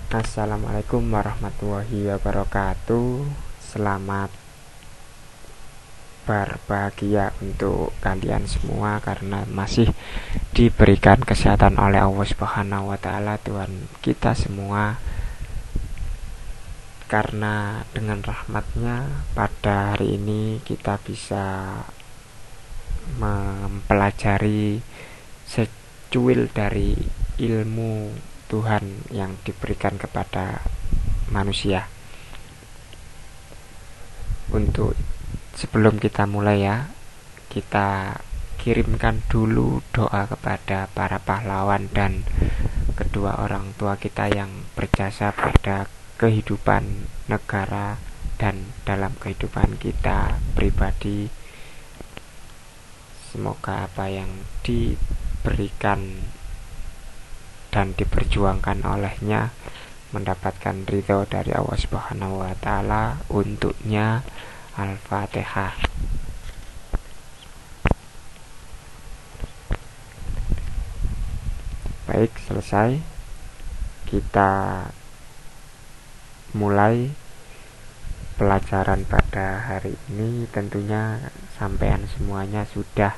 Assalamualaikum warahmatullahi wabarakatuh. Selamat berbahagia untuk kalian semua karena masih diberikan kesehatan oleh Allah Subhanahu wa taala, Tuhan kita semua. Karena dengan rahmatnya pada hari ini kita bisa mempelajari secuil dari ilmu Tuhan yang diberikan kepada manusia. Untuk sebelum kita mulai ya, kita kirimkan dulu doa kepada para pahlawan dan kedua orang tua kita yang berjasa pada kehidupan negara dan dalam kehidupan kita pribadi. Semoga apa yang diberikan dan diperjuangkan olehnya mendapatkan ridho dari Allah Subhanahu wa taala untuknya. Al-Fatihah. Baik, selesai. Kita mulai pelajaran pada hari ini. Tentunya sampean semuanya sudah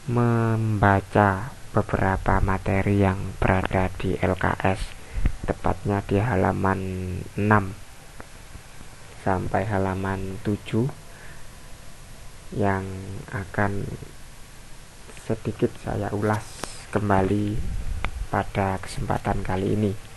membaca beberapa materi yang berada di LKS, tepatnya di halaman 6 sampai halaman 7 yang akan sedikit saya ulas kembali pada kesempatan kali ini.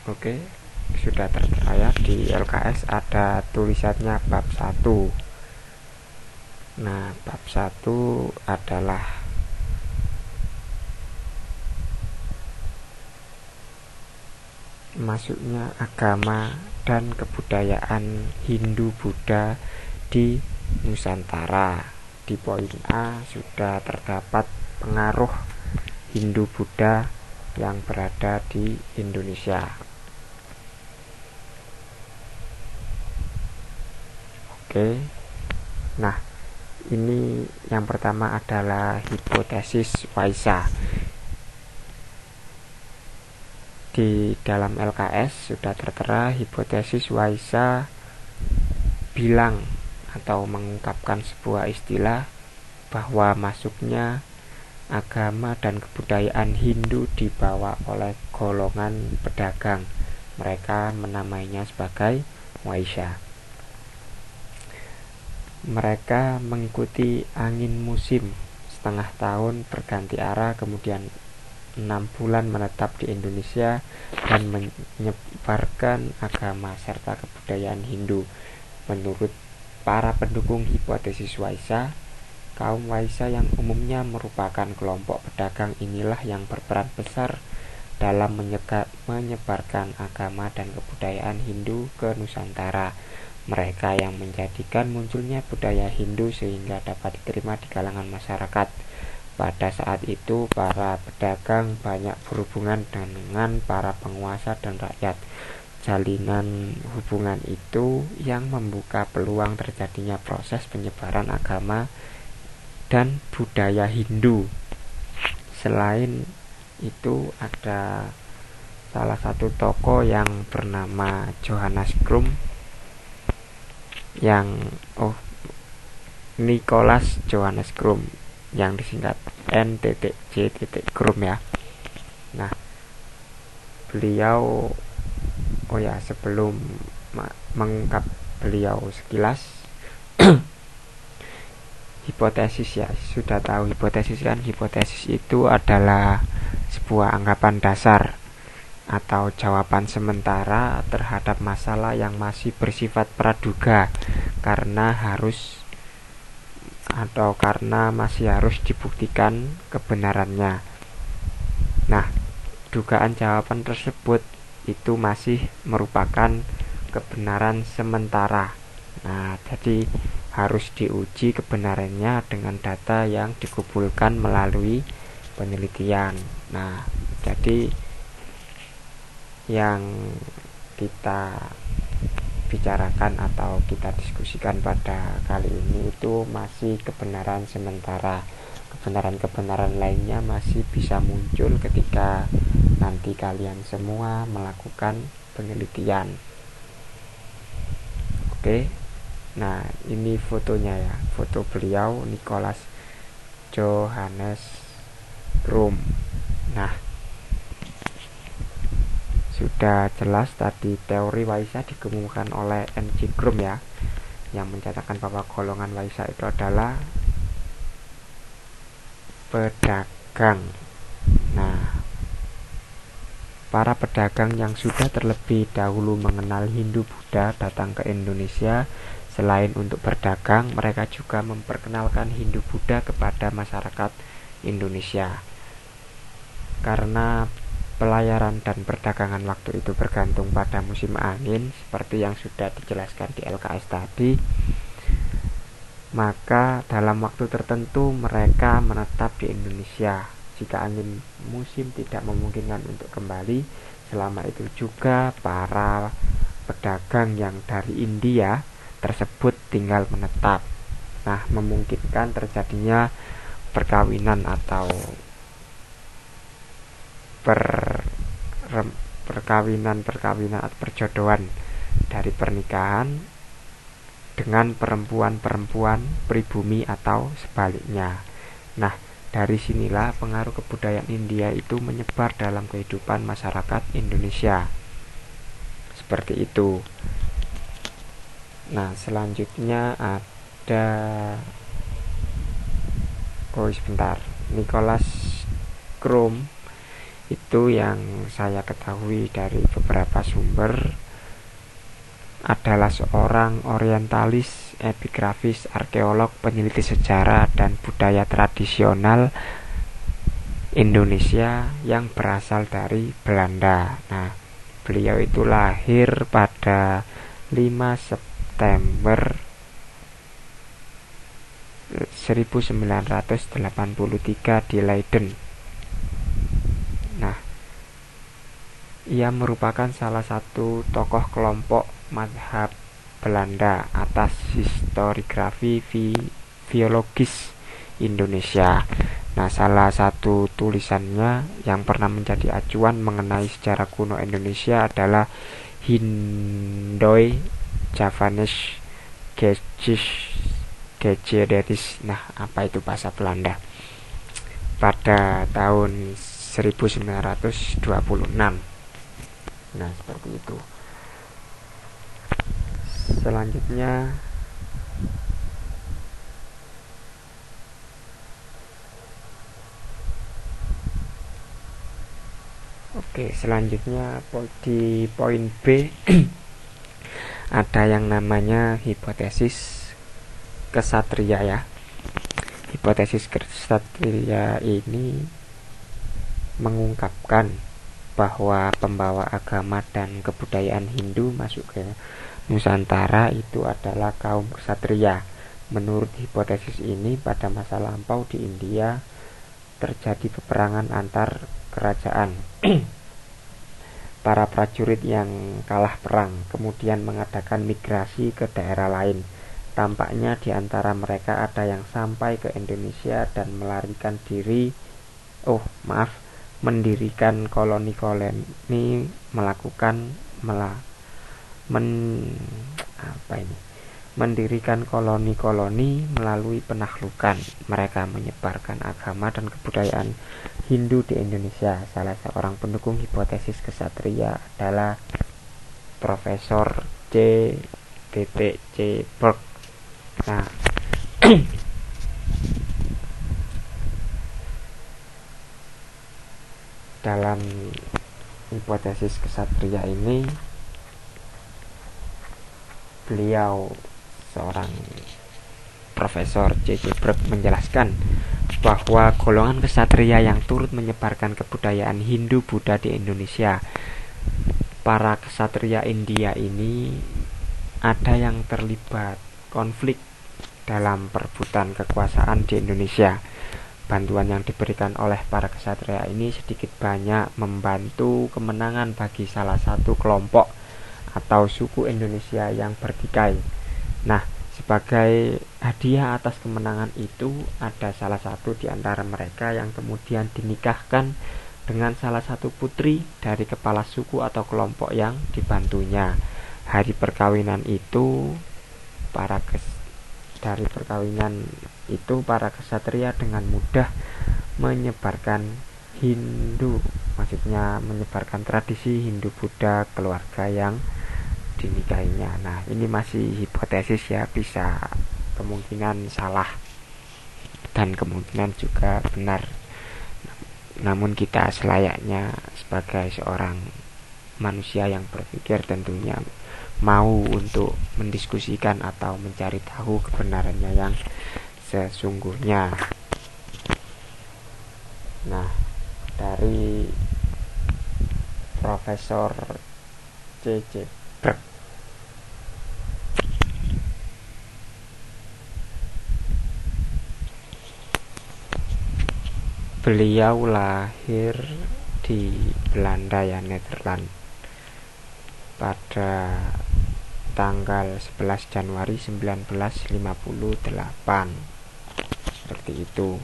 Oke, sudah tertera ya, di LKS ada tulisannya bab 1. Nah, bab 1 adalah masuknya agama dan kebudayaan Hindu-Buddha di Nusantara. Di poin A sudah terdapat pengaruh Hindu-Buddha yang berada di Indonesia. Oke. Nah, ini yang pertama adalah hipotesis Waisa. Di dalam LKS sudah tertera hipotesis Waisa bilang atau mengungkapkan sebuah istilah bahwa masuknya agama dan kebudayaan Hindu dibawa oleh golongan pedagang. Mereka menamainya sebagai Waisa. Mereka mengikuti angin musim setengah tahun berganti arah, kemudian 6 bulan menetap di Indonesia dan menyebarkan agama serta kebudayaan Hindu. Menurut para pendukung hipotesis Waisa, kaum Waisa yang umumnya merupakan kelompok pedagang inilah yang berperan besar dalam menyebarkan agama dan kebudayaan Hindu ke Nusantara. Mereka yang menjadikan munculnya budaya Hindu sehingga dapat diterima di kalangan masyarakat. Pada saat itu, para pedagang banyak berhubungan dengan para penguasa dan rakyat. Jalinan hubungan itu yang membuka peluang terjadinya proses penyebaran agama dan budaya Hindu. Selain itu, ada salah satu tokoh yang bernama Johannes Krum Nicholas Johannes Krum yang disingkat N.J. Krum ya. Nah, beliau sebelum mengungkap beliau sekilas hipotesis ya, sudah tahu hipotesis kan. Hipotesis itu adalah sebuah anggapan dasar atau jawaban sementara terhadap masalah yang masih bersifat praduga karena masih harus dibuktikan kebenarannya. Nah, dugaan jawaban tersebut itu masih merupakan kebenaran sementara. Nah, jadi harus diuji kebenarannya dengan data yang dikumpulkan melalui penelitian. Nah, jadi yang kita bicarakan atau kita diskusikan pada kali ini itu masih kebenaran sementara. Kebenaran-kebenaran lainnya masih bisa muncul ketika nanti kalian semua melakukan penelitian. Oke. Nah, ini fotonya ya. Foto beliau, Nicholas Johannes Grom. Nah, sudah jelas tadi teori Waisa dikemukakan oleh N.G. Grom ya, yang mencatatkan bahwa golongan Waisa itu adalah pedagang. Nah, para pedagang yang sudah terlebih dahulu mengenal Hindu Buddha datang ke Indonesia. Selain untuk berdagang, mereka juga memperkenalkan Hindu Buddha kepada masyarakat Indonesia. Karena pelayaran dan perdagangan waktu itu bergantung pada musim angin, seperti yang sudah dijelaskan di LKS tadi, maka dalam waktu tertentu mereka menetap di Indonesia. Jika angin musim tidak memungkinkan untuk kembali, selama itu juga para pedagang yang dari India tersebut tinggal menetap. Nah, memungkinkan terjadinya perkawinan atau perkawinan atau perjodohan dari pernikahan dengan perempuan-perempuan pribumi atau sebaliknya. Nah, dari sinilah pengaruh kebudayaan India itu menyebar dalam kehidupan masyarakat Indonesia. Seperti itu. Nah, selanjutnya ada sebentar. Nicholas Grom itu yang saya ketahui dari beberapa sumber adalah seorang orientalis, epigrafis, arkeolog, peneliti sejarah dan budaya tradisional Indonesia yang berasal dari Belanda. Nah, beliau itu lahir pada 5 September 1983 di Leiden. Nah, ia merupakan salah satu tokoh kelompok mazhab Belanda atas historiografi filologis Indonesia. Nah, salah satu tulisannya yang pernah menjadi acuan mengenai sejarah kuno Indonesia adalah Hindoi Javanese Gejiederis. Nah, apa itu bahasa Belanda? Pada tahun 1926. Nah, seperti itu. Selanjutnya di poin B ada yang namanya hipotesis kesatria ya. Hipotesis kesatria ini mengungkapkan bahwa pembawa agama dan kebudayaan Hindu masuk ke Nusantara itu adalah kaum ksatria. Menurut hipotesis ini, pada masa lampau di India terjadi peperangan antar kerajaan. Para prajurit yang kalah perang kemudian mengadakan migrasi ke daerah lain. Tampaknya di antara mereka ada yang sampai ke Indonesia dan mendirikan koloni-koloni, mendirikan koloni-koloni melalui penaklukan. Mereka menyebarkan agama dan kebudayaan Hindu di Indonesia. Salah seorang pendukung hipotesis kesatria adalah Profesor C. Berg. Nah, dalam hipotesis kesatria ini beliau seorang Profesor C.C. Berg menjelaskan bahwa golongan kesatria yang turut menyebarkan kebudayaan Hindu Buddha di Indonesia. Para kesatria India ini ada yang terlibat konflik dalam perebutan kekuasaan di Indonesia. bantuan yang diberikan oleh para kesatria ini sedikit banyak membantu kemenangan bagi salah satu kelompok atau suku Indonesia yang bertikai. Nah, sebagai hadiah atas kemenangan itu, ada salah satu di antara mereka yang kemudian dinikahkan dengan salah satu putri dari kepala suku atau kelompok yang dibantunya. Hari perkawinan itu, dari perkawinan itu para kesatria dengan mudah menyebarkan Hindu, maksudnya menyebarkan tradisi Hindu Buddha keluarga yang dinikahinya. Nah, ini masih hipotesis ya, bisa kemungkinan salah dan kemungkinan juga benar. Namun kita selayaknya sebagai seorang manusia yang berpikir tentunya mau untuk mendiskusikan atau mencari tahu kebenarannya yang sesungguhnya. Nah, dari Profesor C.C. Berg, beliau lahir di Belanda ya, Nederland, pada tanggal 11 Januari 1958, seperti itu.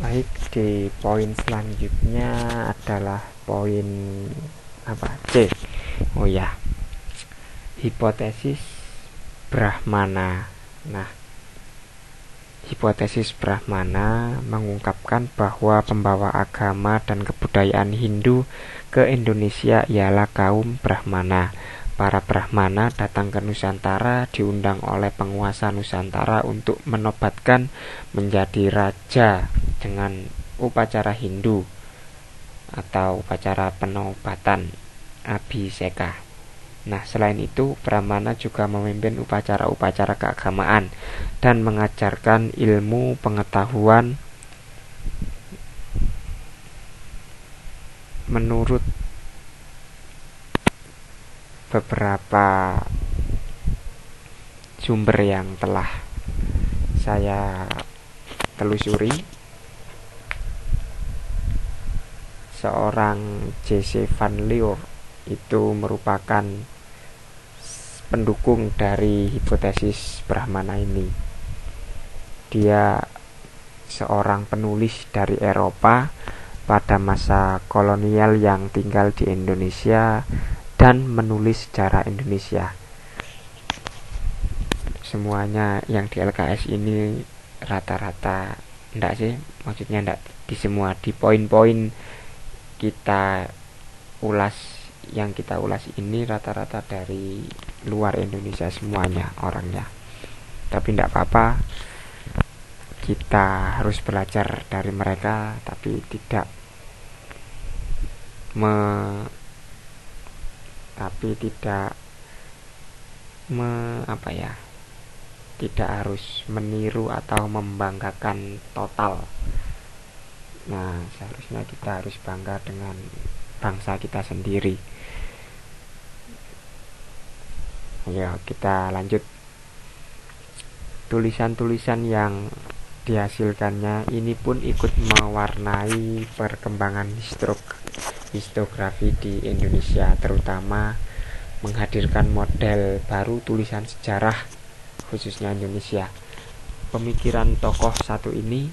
Baik, di poin selanjutnya adalah poin C. Oh ya, hipotesis Brahmana. Nah, hipotesis Brahmana mengungkapkan bahwa pembawa agama dan kebudayaan Hindu ke Indonesia ialah kaum Brahmana. Para Brahmana datang ke Nusantara diundang oleh penguasa Nusantara untuk menobatkan menjadi raja dengan upacara Hindu atau upacara penobatan Abhiseka. Nah, selain itu, Brahmana juga memimpin upacara-upacara keagamaan dan mengajarkan ilmu pengetahuan menurut beberapa sumber yang telah saya telusuri. Seorang J.C. Van Lier itu merupakan pendukung dari hipotesis Brahmana ini. Dia seorang penulis dari Eropa pada masa kolonial yang tinggal di Indonesia dan menulis sejarah Indonesia. Semuanya yang di LKS ini rata-rata, enggak sih, maksudnya enggak di semua, di poin-poin kita ulas, yang kita ulas ini rata-rata dari luar Indonesia semuanya orangnya. Tapi enggak apa-apa, kita harus belajar dari mereka, tapi tidak tidak harus meniru atau membanggakan total. Nah, seharusnya kita harus bangga dengan bangsa kita sendiri. Ya, kita lanjut. Tulisan-tulisan yang dihasilkannya ini pun ikut mewarnai perkembangan historiografi di Indonesia, terutama menghadirkan model baru tulisan sejarah khususnya Indonesia. Pemikiran tokoh satu ini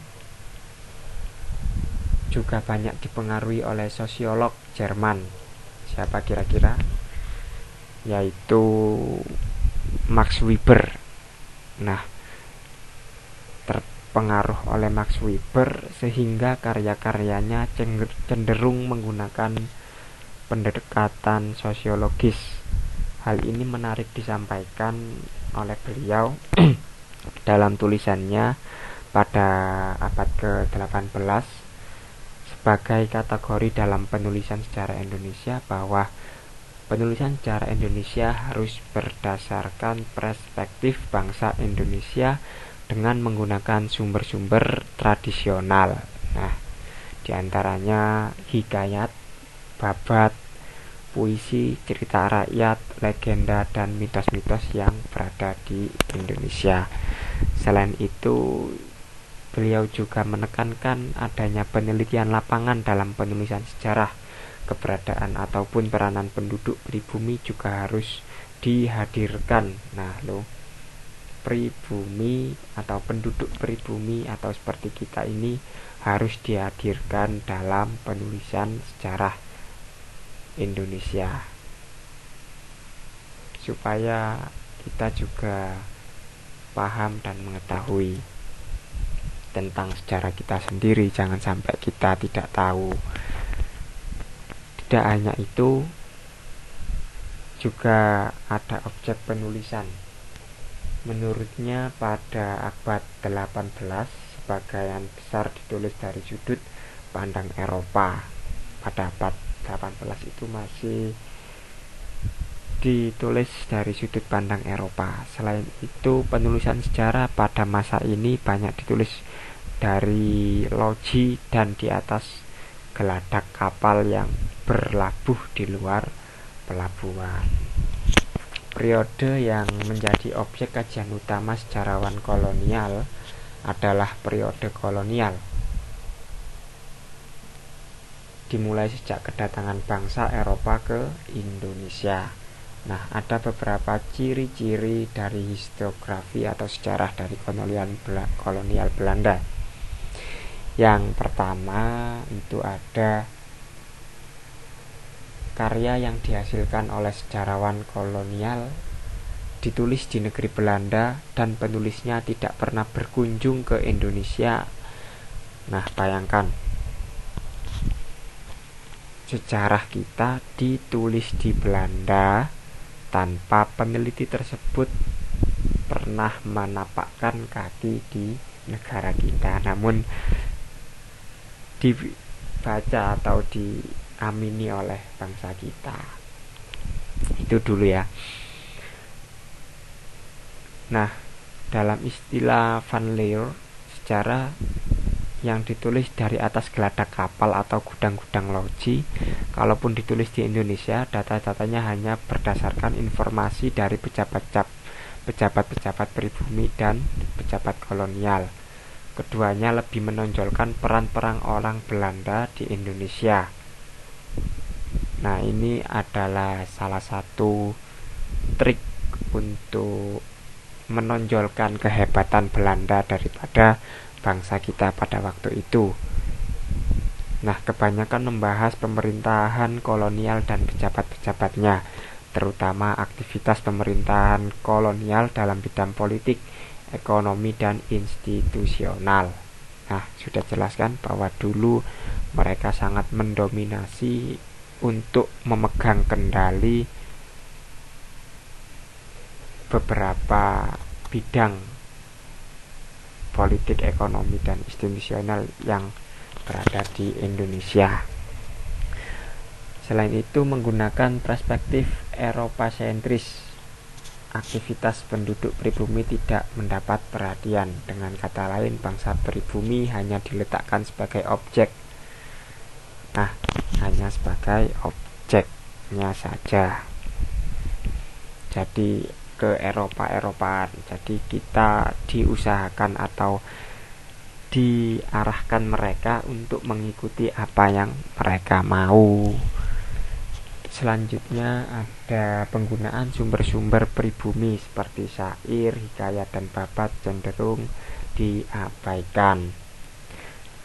juga banyak dipengaruhi oleh sosiolog Jerman. Siapa kira-kira? Yaitu Max Weber. Nah, terpengaruh oleh Max Weber sehingga karya-karyanya cenderung menggunakan pendekatan sosiologis. Hal ini menarik disampaikan oleh beliau dalam tulisannya pada abad ke-18 sebagai kategori dalam penulisan sejarah Indonesia, bahwa penulisan sejarah Indonesia harus berdasarkan perspektif bangsa Indonesia dengan menggunakan sumber-sumber tradisional. Nah, diantaranya hikayat, babat, puisi, cerita rakyat, legenda, dan mitos-mitos yang berada di Indonesia. Selain itu, beliau juga menekankan adanya penelitian lapangan dalam penulisan sejarah. Keberadaan ataupun peranan penduduk pribumi juga harus dihadirkan. Nah, pribumi atau penduduk pribumi atau seperti kita ini harus dihadirkan dalam penulisan sejarah Indonesia, supaya kita juga paham dan mengetahui tentang sejarah kita sendiri. Jangan sampai kita tidak tahu. Tidak hanya itu, juga ada objek penulisan. Menurutnya pada abad 18 sebagian besar ditulis dari sudut pandang Eropa. Pada abad 18 itu masih ditulis dari sudut pandang Eropa. Selain itu, penulisan sejarah pada masa ini banyak ditulis dari loji dan di atas geladak kapal yang berlabuh di luar pelabuhan. Periode yang menjadi objek kajian utama sejarawan kolonial adalah periode kolonial, dimulai sejak kedatangan bangsa Eropa ke Indonesia. Nah, ada beberapa ciri-ciri dari historiografi atau sejarah dari kolonial Belanda. Yang pertama itu ada karya yang dihasilkan oleh sejarawan kolonial ditulis di negeri Belanda dan penulisnya tidak pernah berkunjung ke Indonesia. Nah, bayangkan, sejarah kita ditulis di Belanda tanpa peneliti tersebut pernah menapakkan kaki di negara kita, namun dibaca atau diamini oleh bangsa kita. Itu dulu ya. Nah, dalam istilah Van Leer, sejarah yang ditulis dari atas geladak kapal atau gudang-gudang loji, kalaupun ditulis di Indonesia, data-datanya hanya berdasarkan informasi dari pejabat-pejabat pribumi dan pejabat kolonial. Keduanya lebih menonjolkan peran perang orang Belanda di Indonesia. Nah, ini adalah salah satu trik untuk menonjolkan kehebatan Belanda daripada bangsa kita pada waktu itu. Nah, kebanyakan membahas pemerintahan kolonial dan pejabat-pejabatnya, terutama aktivitas pemerintahan kolonial dalam bidang politik, ekonomi, dan institusional. Nah, sudah jelaskan bahwa dulu mereka sangat mendominasi untuk memegang kendali beberapa bidang politik, ekonomi, dan institusional yang berada di Indonesia. Selain itu, menggunakan perspektif Eropa sentris, aktivitas penduduk pribumi tidak mendapat perhatian. Dengan kata lain, bangsa pribumi hanya diletakkan sebagai objek. Nah, hanya sebagai objeknya saja. Jadi ke Eropa-Eropaan. Jadi kita diusahakan atau diarahkan mereka untuk mengikuti apa yang mereka mau. Selanjutnya ada penggunaan sumber-sumber pribumi seperti syair, hikayat, dan babat cenderung diabaikan.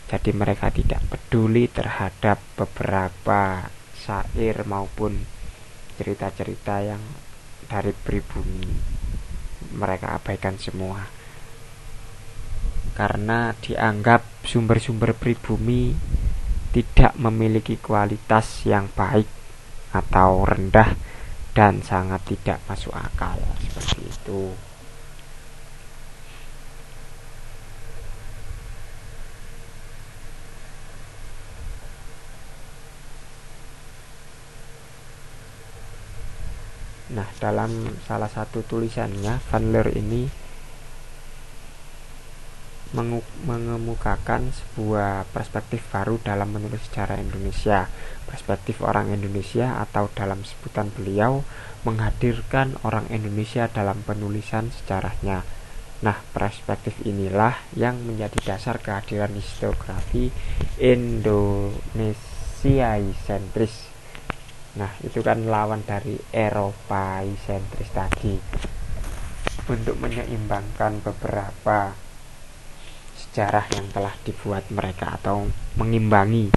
Jadi mereka tidak peduli terhadap beberapa syair maupun cerita-cerita yang dari pribumi. Mereka abaikan semua karena dianggap sumber-sumber pribumi tidak memiliki kualitas yang baik atau rendah dan sangat tidak masuk akal, seperti itu. Nah, dalam salah satu tulisannya, Van Leer ini mengemukakan sebuah perspektif baru dalam menulis sejarah Indonesia. Perspektif orang Indonesia, atau dalam sebutan beliau, menghadirkan orang Indonesia dalam penulisan sejarahnya. Nah, perspektif inilah yang menjadi dasar kehadiran historiografi Indonesiaisentris. Nah, itu kan lawan dari Eropaisentris tadi. Untuk menyeimbangkan beberapa sejarah yang telah dibuat mereka, atau mengimbangi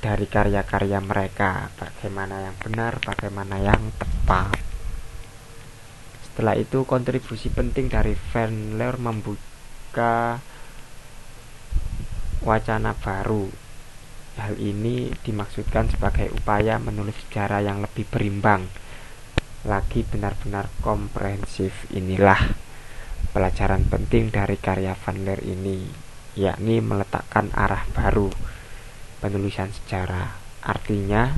dari karya-karya mereka, bagaimana yang benar, bagaimana yang tepat. Setelah itu, kontribusi penting dari Van Leer membuka wacana baru. Hal ini dimaksudkan sebagai upaya menulis sejarah yang lebih berimbang lagi, benar-benar komprehensif. Inilah pelajaran penting dari karya Van Leer ini, yakni meletakkan arah baru penulisan sejarah. Artinya,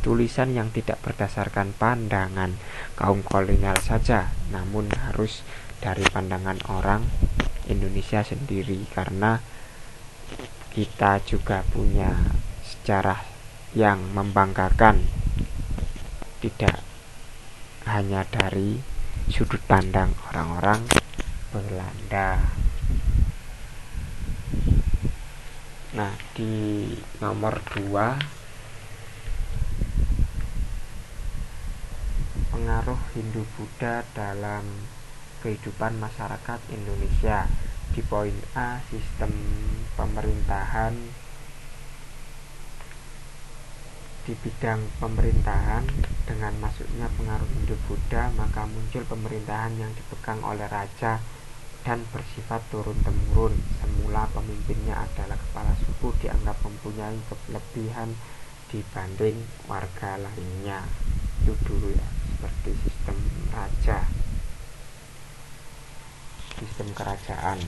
tulisan yang tidak berdasarkan pandangan kaum kolonial saja, namun harus dari pandangan orang Indonesia sendiri, karena kita juga punya sejarah yang membanggakan, tidak hanya dari sudut pandang orang-orang Belanda. Nah, di nomor 2, pengaruh Hindu-Buddha dalam kehidupan masyarakat Indonesia. Di poin A, sistem pemerintahan. Di bidang pemerintahan, dengan masuknya pengaruh Hindu-Buddha, maka muncul pemerintahan yang dipegang oleh raja dan bersifat turun-temurun. Semula pemimpinnya adalah kepala suku, dianggap mempunyai kelebihan dibanding warga lainnya. Itu dulu ya, seperti sistem raja, sistem kerajaan.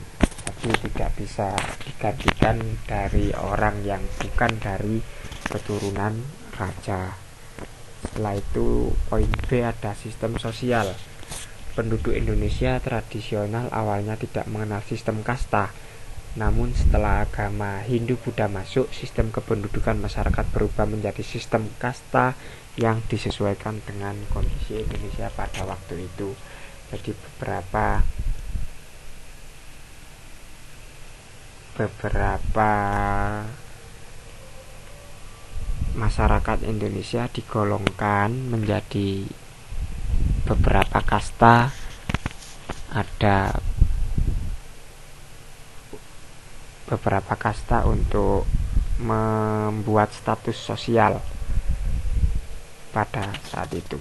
Jadi tidak bisa digantikan dari orang yang bukan dari keturunan raja. Setelah itu, poin B, ada sistem sosial. Penduduk Indonesia tradisional awalnya tidak mengenal sistem kasta. Namun setelah agama Hindu-Buddha masuk, sistem kependudukan masyarakat berubah menjadi sistem kasta yang disesuaikan dengan kondisi Indonesia pada waktu itu. Jadi beberapa masyarakat Indonesia digolongkan menjadi beberapa kasta. Ada beberapa kasta untuk membuat status sosial pada saat itu.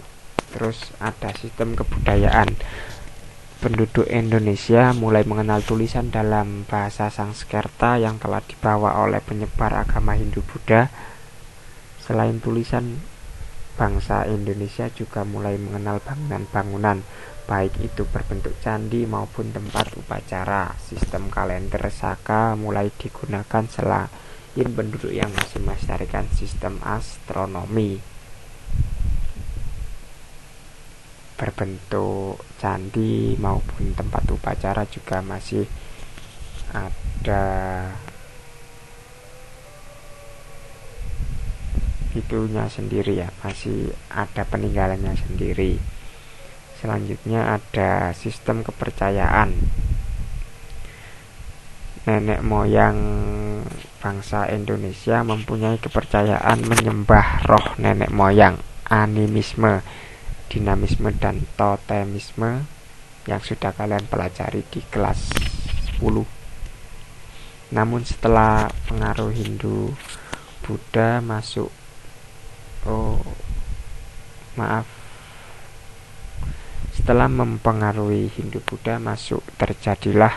Terus ada sistem kebudayaan. Penduduk Indonesia mulai mengenal tulisan dalam bahasa Sanskerta yang telah dibawa oleh penyebar agama Hindu-Buddha. Selain tulisan, bangsa Indonesia juga mulai mengenal bangunan-bangunan, baik itu berbentuk candi maupun tempat upacara. Sistem kalender Saka mulai digunakan selain penduduk yang masih melestarikan sistem astronomi. Berbentuk candi maupun tempat upacara juga masih ada itunya sendiri ya, masih ada peninggalannya sendiri. Selanjutnya ada sistem kepercayaan. Nenek moyang bangsa Indonesia mempunyai kepercayaan menyembah roh nenek moyang, animisme, dinamisme, dan totemisme yang sudah kalian pelajari di kelas 10. Namun setelah pengaruh Hindu Buddha masuk, setelah mempengaruhi Hindu Buddha masuk, terjadilah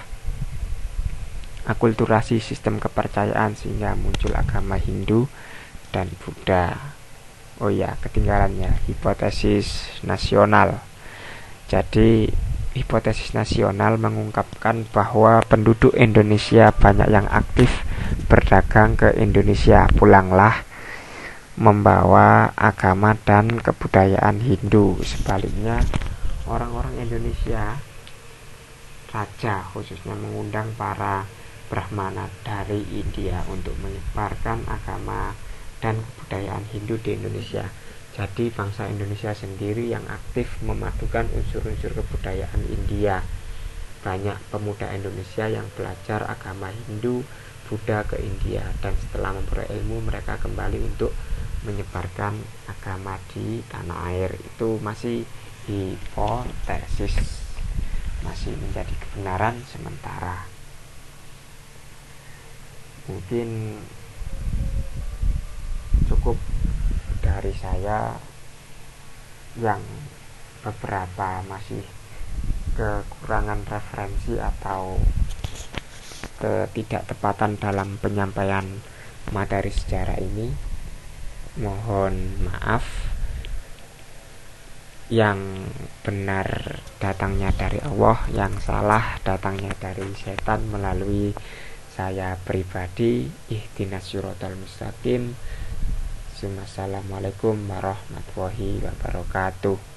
akulturasi sistem kepercayaan sehingga muncul agama Hindu dan Buddha. Oh ya, ketinggalannya hipotesis nasional. Jadi hipotesis nasional mengungkapkan bahwa penduduk Indonesia banyak yang aktif berdagang ke Indonesia, pulanglah membawa agama dan kebudayaan Hindu. Sebaliknya, orang-orang Indonesia raja, khususnya mengundang para Brahmana dari India untuk menyebarkan agama dan kebudayaan Hindu di Indonesia. Jadi bangsa Indonesia sendiri yang aktif memadukan unsur-unsur kebudayaan India. Banyak pemuda Indonesia yang belajar agama Hindu, Buddha ke India, dan setelah memperoleh ilmu mereka kembali untuk menyebarkan agama di tanah air. Itu masih hipotesis, masih menjadi kebenaran sementara. Mungkin cukup dari saya, yang beberapa masih kekurangan referensi atau ketidaktepatan dalam penyampaian materi sejarah ini, mohon maaf. Yang benar datangnya dari Allah, yang salah datangnya dari setan melalui saya pribadi. Ihdinas siratal mustaqim. Assalamualaikum warahmatullahi wabarakatuh.